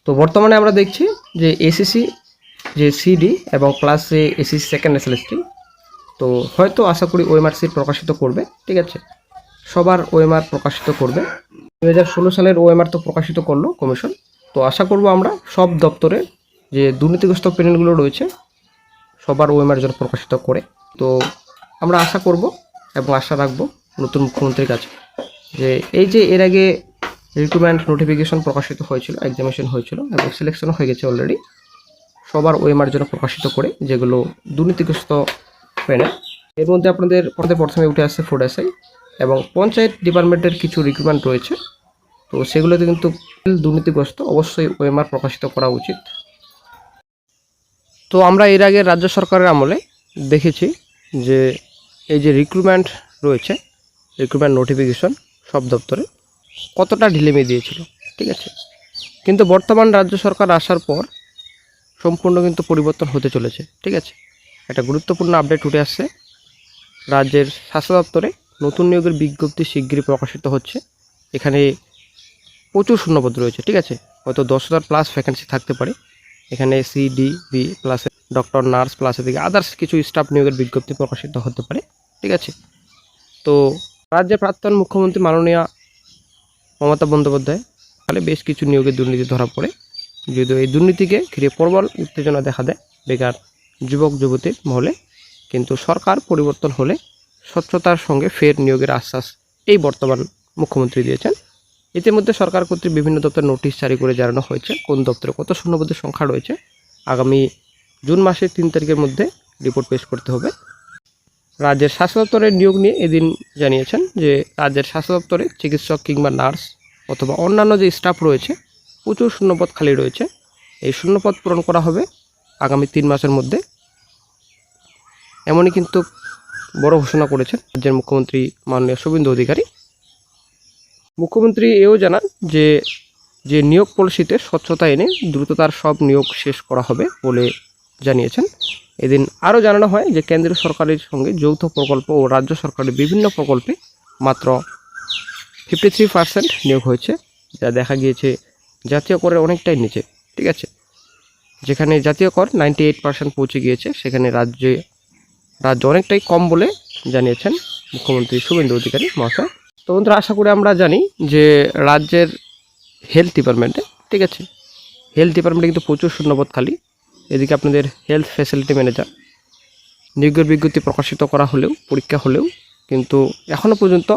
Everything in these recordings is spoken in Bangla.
তো বর্তমানে আমরা দেখছি যে এসএসসি যে সিডি এবং প্লাস এসএসসি সেকেন্ড এসএলএসটি, তো হয়তো আশা করি ওএমআর সিট প্রকাশিত করবে। ঠিক আছে, সবার ওএমআর প্রকাশিত করবে। 2016 সালের ওএমআর তো প্রকাশিত করলো কমিশন। তো আশা করব আমরা সব দপ্তরে যে দুর্নীতিগ্রস্ত পেনেলগুলো রয়েছে সবার ওএমআর জন্য প্রকাশিত করে। তো আমরা আশা করব এবং আশা রাখবো নতুন মুখ্যমন্ত্রীর কাছে যে এই যে এর আগে রিক্রুটমেন্ট নোটিফিকেশন প্রকাশিত হয়েছিল, এক্সামিনেশন হয়েছিল এবং সিলেকশনও হয়ে গেছে অলরেডি, সবার ওএমআর জন্য প্রকাশিত করে যেগুলো দুর্নীতিগ্রস্ত প্যানেল। এর মধ্যে আপনাদের প্রথমে উঠে আসছে ফুড এসআই এবং পঞ্চায়েত ডিপার্টমেন্টের কিছু রিক্রুটমেন্ট রয়েছে। তো সেগুলোতে কিন্তু দুর্নীতিগ্রস্ত, অবশ্যই ওএমআর প্রকাশিত করা উচিত। তো আমরা এর আগে রাজ্য সরকারের আমলে দেখেছি যে এই যে রিক্রুটমেন্ট রয়েছে, রিক্রুটমেন্ট নোটিফিকেশন সব দপ্তরে কতটা ঢিলেমি দিয়েছিল। ঠিক আছে, কিন্তু বর্তমান রাজ্য সরকার আসার পর সম্পূর্ণ কিন্তু পরিবর্তন হতে চলেছে। ঠিক আছে, একটা গুরুত্বপূর্ণ আপডেট উঠে আসছে। রাজ্যের স্বাস্থ্য দপ্তরে নতুন নিয়োগের বিজ্ঞপ্তি শিগগিরই প্রকাশিত হচ্ছে। এখানে প্রচুর শূন্যপদ রয়েছে। ঠিক আছে, হয়তো 10,000 প্লাস ভ্যাকেন্সি থাকতে পারে। এখানে সিডিবি প্লাস ডক্টর, নার্স প্লাস এদিকে আদার্স কিছু স্টাফ নিয়োগের বিজ্ঞপ্তি প্রকাশিত হতে পারে। ঠিক আছে, তো রাজ্যের প্রাক্তন মুখ্যমন্ত্রী মাননীয় মমতা বন্দ্যোপাধ্যায় তাহলে বেশ কিছু নিয়োগের দুর্নীতি ধরা পড়ে, যদিও এই দুর্নীতিকে ঘিরে প্রবল উত্তেজনা দেখা দেয় বেকার যুবক যুবতীর মহলে। কিন্তু সরকার পরিবর্তন হলে স্বচ্ছতার সঙ্গে ফের নিয়োগের আশ্বাস এই বর্তমান মুখ্যমন্ত্রী দিয়েছেন। ইতিমধ্যে সরকার কর্তৃক বিভিন্ন দপ্তরে নোটিশ জারি করে জানানো হয়েছে কোন দপ্তরে কত শূন্যপদের সংখ্যা রয়েছে। আগামী জুন মাসের 3 তারিখের মধ্যে রিপোর্ট পেশ করতে হবে। রাজ্যের স্বাস্থ্য দপ্তরের নিয়োগ নিয়ে এদিন জানিয়েছেন যে রাজ্যের স্বাস্থ্য দপ্তরে চিকিৎসক কিংবা নার্স অথবা অন্যান্য যে স্টাফ রয়েছে প্রচুর শূন্যপদ খালি রয়েছে। এই শূন্যপদ পূরণ করা হবে আগামী 3 মাসের মধ্যে, এমনই কিন্তু বড় ঘোষণা করেছেন রাজ্যের মুখ্যমন্ত্রী মাননীয় শুভেন্দু অধিকারী। মুখ্যমন্ত্রী এও জানান যে যে নিয়োগ পলিসিতে স্বচ্ছতা এনে দ্রুততার সব নিয়োগ শেষ করা হবে বলে জানিয়েছেন। এদিন আরও জানানো হয় যে কেন্দ্রীয় সরকারের সঙ্গে যৌথ প্রকল্প ও রাজ্য সরকারের বিভিন্ন প্রকল্পে মাত্র 53% নিয়োগ হয়েছে, যা দেখা গিয়েছে জাতীয় করের অনেকটাই নিচে। ঠিক আছে, যেখানে জাতীয় কর 98% পৌঁছে গিয়েছে, সেখানে রাজ্য অনেকটাই কম বলে জানিয়েছেন মুখ্যমন্ত্রী শুভেন্দু অধিকারী মহাশয়। তো বন্ধুরা, আশা করি আমরা জানি যে রাজ্যের হেলথ ডিপার্টমেন্টে, ঠিক আছে, হেলথ ডিপার্টমেন্টে কিন্তু প্রচুর শূন্যপদ খালি। এদিকে আপনাদের হেলথ ফ্যাসিলিটি ম্যানেজার নিয়োগের বিজ্ঞপ্তি প্রকাশিত করা হলেও, পরীক্ষা হলেও কিন্তু এখনও পর্যন্ত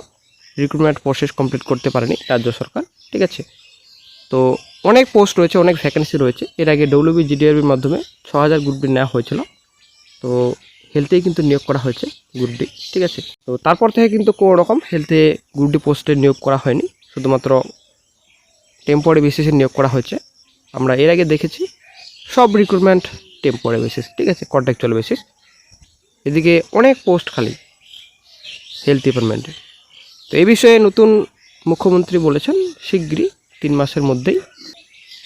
রিক্রুটমেন্ট প্রসেস কমপ্লিট করতে পারেনি রাজ্য সরকার। ঠিক আছে, তো অনেক পোস্ট রয়েছে, অনেক ভ্যাকেন্সি রয়েছে। এর আগে WBGDRBর মাধ্যমে 6,000 গ্রুপ ডি নেওয়া হয়েছিল, তো হেলথেই কিন্তু নিয়োগ করা হয়েছে গ্রুপ ডি। ঠিক আছে, তো তারপর থেকে কিন্তু কোনো রকম হেলথে গ্রুপ ডি পোস্টে নিয়োগ করা হয়নি, শুধুমাত্র টেম্পোরারি বেসিসে নিয়োগ করা হয়েছে। আমরা এর আগে দেখেছি সব রিক্রুটমেন্ট টেম্পোরারি বেসিস, ঠিক আছে, কন্ট্রাকচুয়াল বেসিস। এদিকে অনেক পোস্ট খালি হেলথ ডিপার্টমেন্টে। তো এই বিষয়ে নতুন মুখ্যমন্ত্রী বলেছেন শিগগিরই 3 মাসের মধ্যেই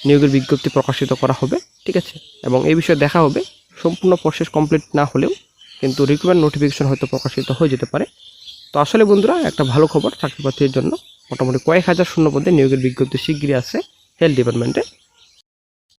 নিয়োগের বিজ্ঞপ্তি প্রকাশিত করা হবে। ঠিক আছে, এবং এই বিষয়ে দেখা হবে সম্পূর্ণ প্রসেস কমপ্লিট না হলেও কিন্তু রিক্রুটমেন্ট নোটিফিকেশন হয়তো প্রকাশিত হয়ে যেতে পারে। তো আসলে বন্ধুরা, একটা ভালো খবর চাকরি প্রার্থীর জন্য, মোটামুটি কয়েক হাজার শূন্যপদে নিয়োগের বিজ্ঞপ্তি শিগগিরই আসছে হেলথ ডিপার্টমেন্টে।